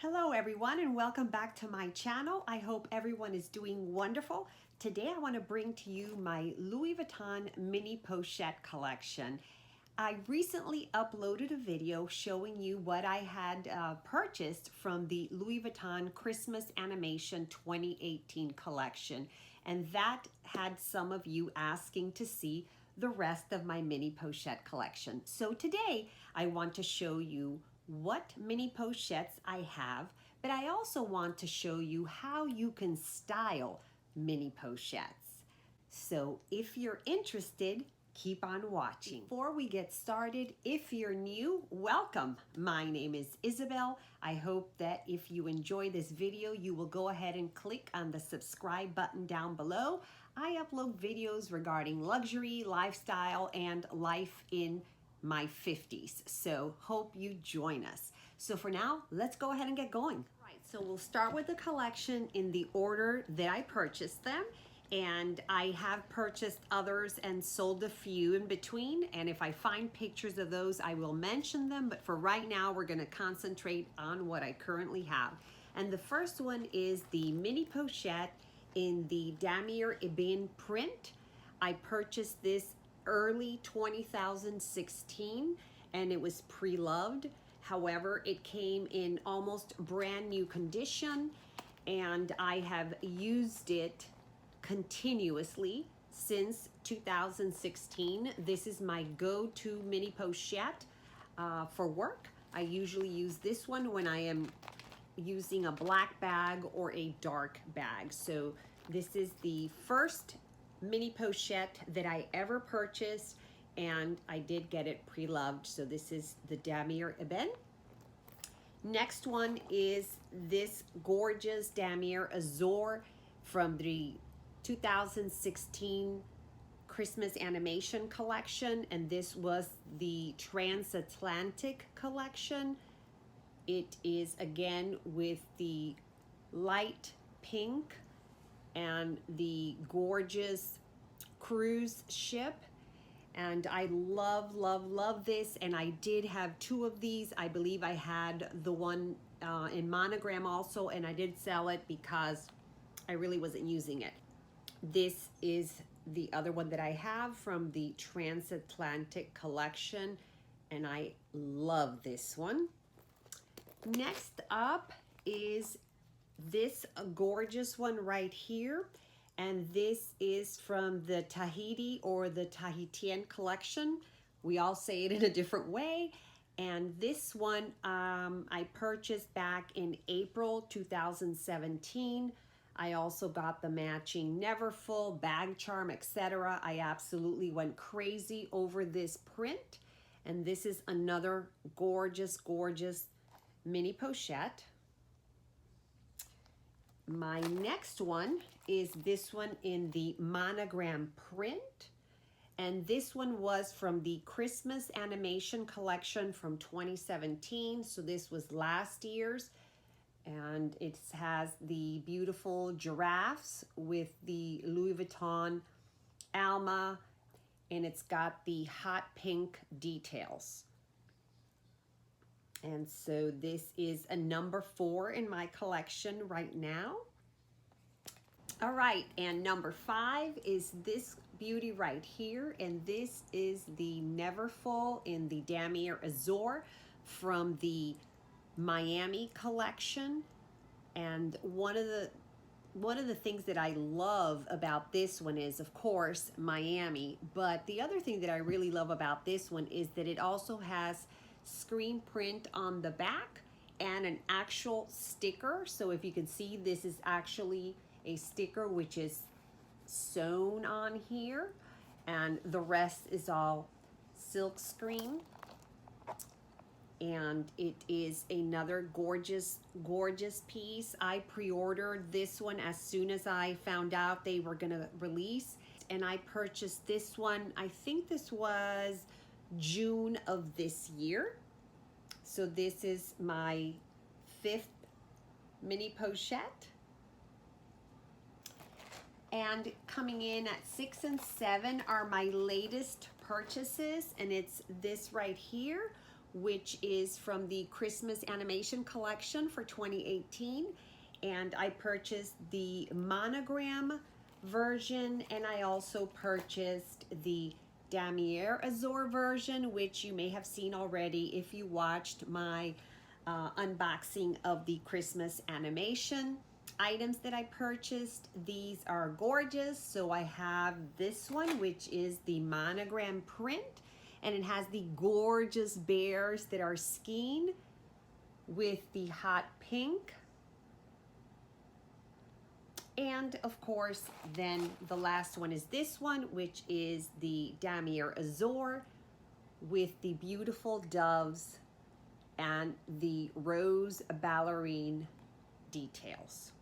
Hello everyone and welcome back to my channel. I hope everyone is doing wonderful. Today I want to bring to you my Louis Vuitton mini pochette collection. I recently uploaded a video showing you what I had purchased from the Louis Vuitton Christmas Animation 2018 collection, and that had some of you asking to see the rest of my mini pochette collection. So today I want to show you what mini pochettes I have, but I also want to show you how you can style mini pochettes. So if you're interested, keep on watching. Before we get started, if you're new, welcome. My name is Isabel. I hope that if you enjoy this video, you will go ahead and click on the subscribe button down below. I upload videos regarding luxury, lifestyle, and life in my 50s. So hope you join us. So for now, let's go ahead and get going. All right, so we'll start with the collection in the order that I purchased them. And I have purchased others and sold a few in between. And if I find pictures of those, I will mention them. But for right now, we're gonna concentrate on what I currently have. And the first one is the mini pochette in the Damier Ebene print. I purchased this early 2016 and it was pre-loved. However, it came in almost brand new condition and I have used it continuously since 2016. This is my go-to mini pochette for work. I usually use this one when I am using a black bag or a dark bag. So this is the first mini pochette that I ever purchased, and I did get it pre-loved. So this is the Damier Ebene. Next one is this gorgeous Damier Azur from the 2016 Christmas Animation collection, and this was the Transatlantic collection. It is again with the light pink and the gorgeous cruise ship, and I love this, and I did have two of these. I believe I had the one in Monogram also, and I did sell it because I really wasn't using it. This is the other one that I have from the Transatlantic collection, and I love this one. Next up is this gorgeous one right here, and this is from the Tahiti or the Tahitienne collection. We all say it in a different way, and this one I purchased back in April 2017. I also got the matching Neverfull, bag charm, etc. I absolutely went crazy over this print, and this is another gorgeous mini pochette. My next one is this one in the Monogram print, and this one was from the Christmas Animation collection from 2017, so this was last year's, and it has the beautiful giraffes with the Louis Vuitton Alma, and it's got the hot pink details. And so this is a number 4 in my collection right now. All right, and number 5 is this beauty right here, and this is the Neverfull in the Damier Azur from the Miami collection. And one of the things that I love about this one is, of course, Miami, but the other thing that I really love about this one is that it also has screen print on the back and an actual sticker. So if you can see, this is actually a sticker which is sewn on here, and the rest is all silk screen. And it is another gorgeous piece. I pre-ordered this one as soon as I found out they were gonna release, and I purchased this one, I think this was June of this year. So this is my 5th mini pochette. And coming in at 6 and 7 are my latest purchases, and it's this right here, which is from the Christmas animation collection for 2018. And I purchased the Monogram version, and I also purchased the Damier Azur version, which you may have seen already if you watched my unboxing of the Christmas animation items that I purchased. These are gorgeous. So I have this one, which is the Monogram print, and it has the gorgeous bears that are skiing with the hot pink. And of course, then the last one is this one, which is the Damier Azur with the beautiful doves and the rose ballerine details.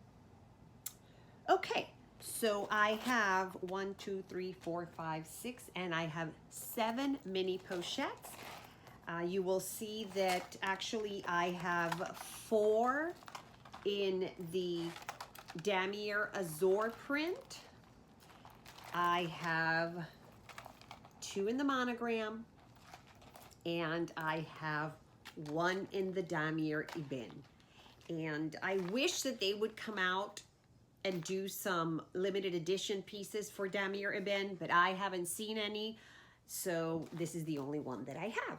Okay, so I have 1, 2, 3, 4, 5, 6, and I have 7 mini pochettes. You will see that actually I have 4 in the Damier Azur print. I have 2 in the Monogram, and I have 1 in the Damier Ebene. And I wish that they would come out and do some limited edition pieces for Damier Ebene, but I haven't seen any, so this is the only one that I have.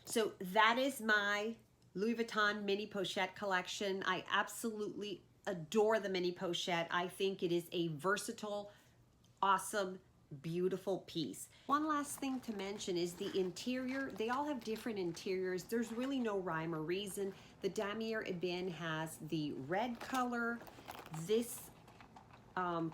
So that is my Louis Vuitton mini pochette collection. I absolutely adore the mini pochette. I think it is a versatile, awesome, beautiful piece. One last thing to mention is the interior. They all have different interiors. There's really no rhyme or reason. The Damier Ebene has the red color. This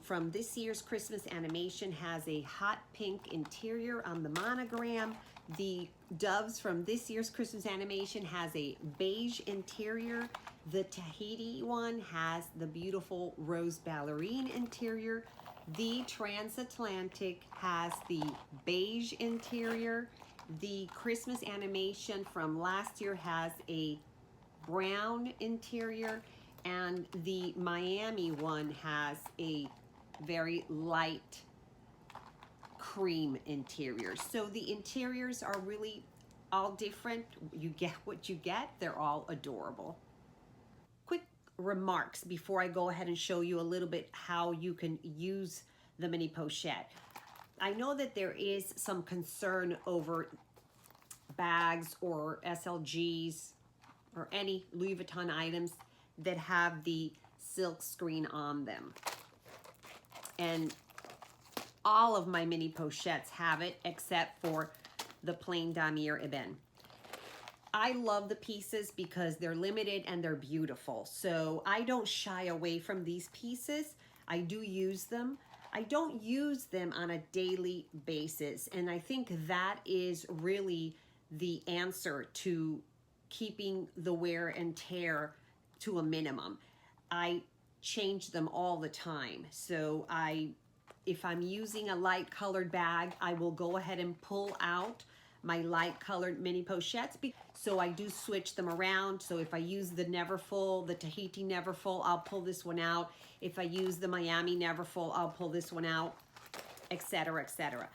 from this year's Christmas animation has a hot pink interior on the Monogram. The doves from this year's Christmas animation has a beige interior. The Tahiti one has the beautiful rose ballerine interior. The Transatlantic has the beige interior. The Christmas animation from last year has a brown interior, and the Miami one has a very light cream interior. So the interiors are really all different. You get what you get. They're all adorable. Quick remarks before I go ahead and show you a little bit how you can use the mini pochette. I know that there is some concern over bags or SLGs or any Louis Vuitton items that have the silk screen on them. And all of my mini pochettes have it except for the plain Damier Ebene. I love the pieces because they're limited and they're beautiful. So I don't shy away from these pieces. I do use them. I don't use them on a daily basis. And I think that is really the answer to keeping the wear and tear to a minimum. I change them all the time. So if I'm using a light colored bag, I will go ahead and pull out my light colored mini pochettes. So I do switch them around. So if I use the Neverfull, the Tahiti Neverfull, I'll pull this one out. If I use the Miami Neverfull, I'll pull this one out, etc., etc.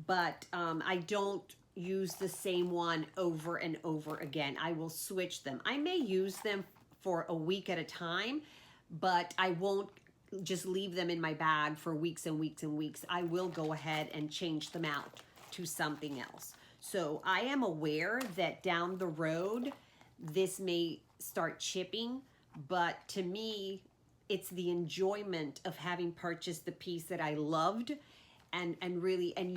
But I don't use the same one over and over again. I will switch them. I may use them for a week at a time, but I won't just leave them in my bag for weeks and weeks and weeks. I will go ahead and change them out to something else. So I am aware that down the road, this may start chipping, but to me, it's the enjoyment of having purchased the piece that I loved and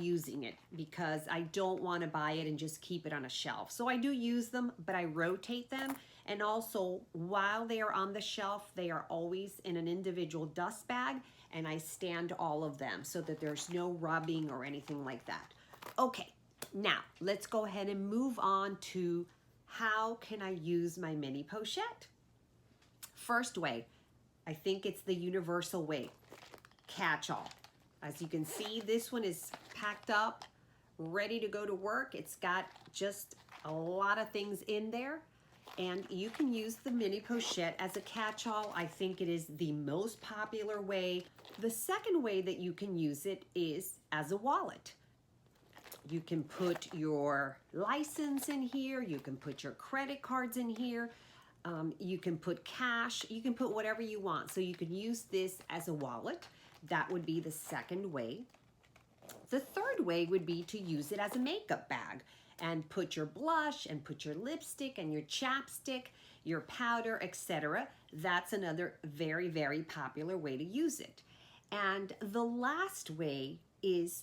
using it, because I don't want to buy it and just keep it on a shelf. So I do use them, but I rotate them. And also, while they are on the shelf, they are always in an individual dust bag, and I stand all of them so that there's no rubbing or anything like that. Okay, now let's go ahead and move on to how can I use my mini pochette. First way, I think it's the universal way, catch-all. As you can see, this one is packed up, ready to go to work. It's got just a lot of things in there. And you can use the mini pochette as a catch-all. I think it is the most popular way. The second way that you can use it is as a wallet. You can put your license in here. You can put your credit cards in here. You can put cash. You can put whatever you want. So you can use this as a wallet. That would be the second way. The third way would be to use it as a makeup bag and put your blush and put your lipstick and your chapstick, your powder, etc. That's another very, very popular way to use it. And the last way is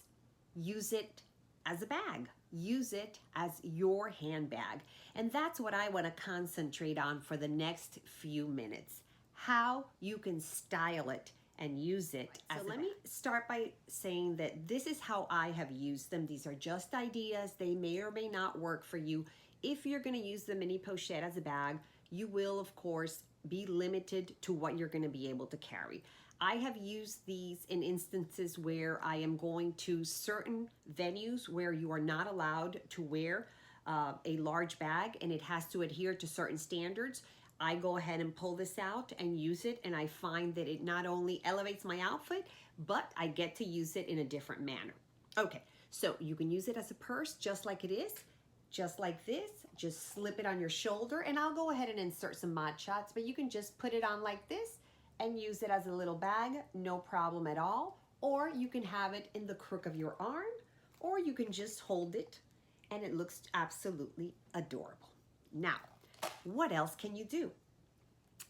use it as a bag. Use it as your handbag. And that's what I want to concentrate on for the next few minutes. How you can style it and use it as a bag. So let me start by saying that this is how I have used them. These are just ideas. They may or may not work for you. If you're going to use the mini pochette as a bag, you will, of course, be limited to what you're going to be able to carry. I have used these in instances where I am going to certain venues where you are not allowed to wear a large bag and it has to adhere to certain standards. I go ahead and pull this out and use it, and I find that it not only elevates my outfit, but I get to use it in a different manner. Okay, so you can use it as a purse just like it is, just like this. Just slip it on your shoulder, and I'll go ahead and insert some mod shots, but you can just put it on like this and use it as a little bag, no problem at all. Or you can have it in the crook of your arm, or you can just hold it and it looks absolutely adorable. Now, what else can you do?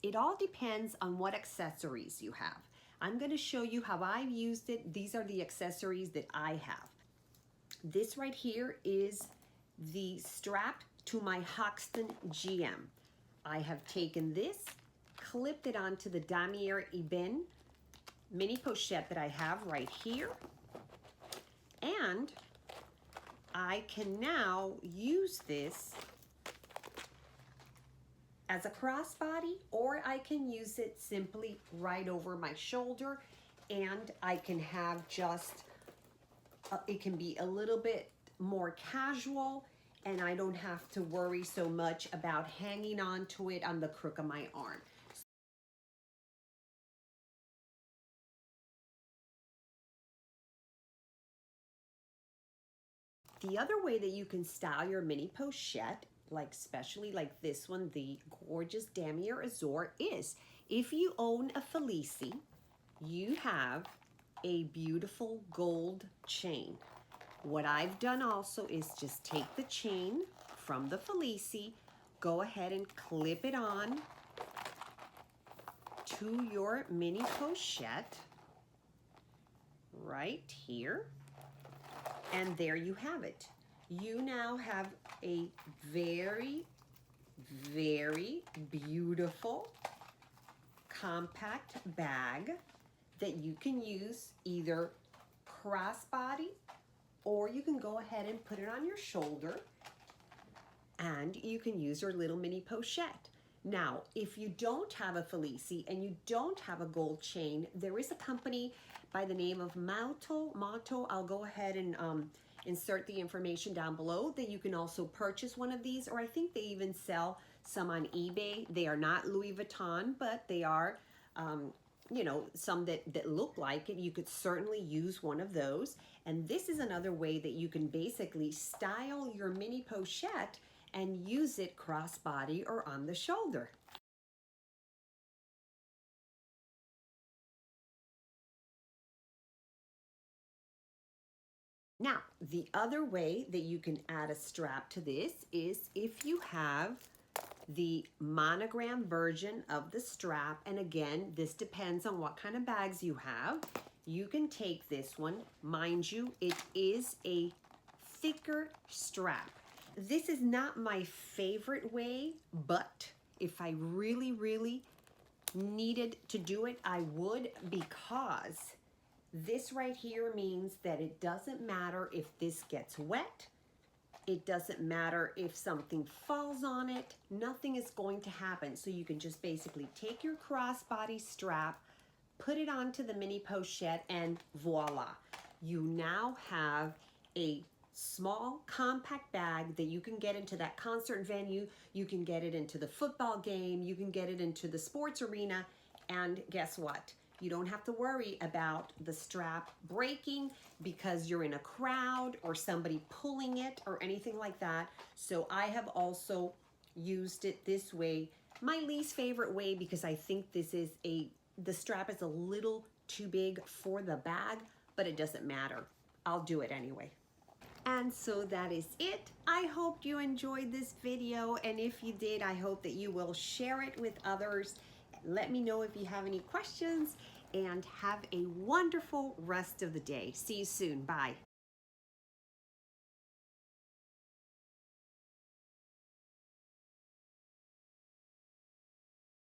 It all depends on what accessories you have. I'm going to show you how I've used it. These are the accessories that I have. This right here is the strap to my Hoxton GM. I have taken this, clipped it onto the Damier Ebene mini pochette that I have right here, and I can now use this as a crossbody, or I can use it simply right over my shoulder, and I can have just, it can be a little bit more casual, and I don't have to worry so much about hanging on to it on the crook of my arm. The other way that you can style your mini pochette, like especially like this one, the gorgeous Damier Azur, is if you own a Felici, you have a beautiful gold chain. What I've done also is just take the chain from the Felici, go ahead and clip it on to your mini pochette right here. And there you have it. You now have a very, very beautiful compact bag that you can use either crossbody, or you can go ahead and put it on your shoulder and you can use your little mini pochette. Now, if you don't have a Felici and you don't have a gold chain, there is a company by the name of Mautto. I'll go ahead and insert the information down below that you can also purchase one of these, or I think they even sell some on eBay. They are not Louis Vuitton, but they are, you know, some that look like it. You could certainly use one of those. And this is another way that you can basically style your mini pochette and use it crossbody or on the shoulder. Now, the other way that you can add a strap to this is if you have the monogram version of the strap, and again, this depends on what kind of bags you have. You can take this one. Mind you, it is a thicker strap. This is not my favorite way, but if I really, really needed to do it, I would, because this right here means that it doesn't matter if this gets wet. It doesn't matter if something falls on it. Nothing is going to happen. So you can just basically take your crossbody strap, put it onto the mini pochette, and voila. You now have a small compact bag that you can get into that concert venue. You can get it into the football game. You can get it into the sports arena. And guess what? You don't have to worry about the strap breaking because you're in a crowd or somebody pulling it or anything like that. So I have also used it this way. My least favorite way, because I think the strap is a little too big for the bag, but it doesn't matter. I'll do it anyway. And so that is it. I hope you enjoyed this video, and if you did, I hope that you will share it with others. Let me know if you have any questions, and have a wonderful rest of the day. See you soon. Bye.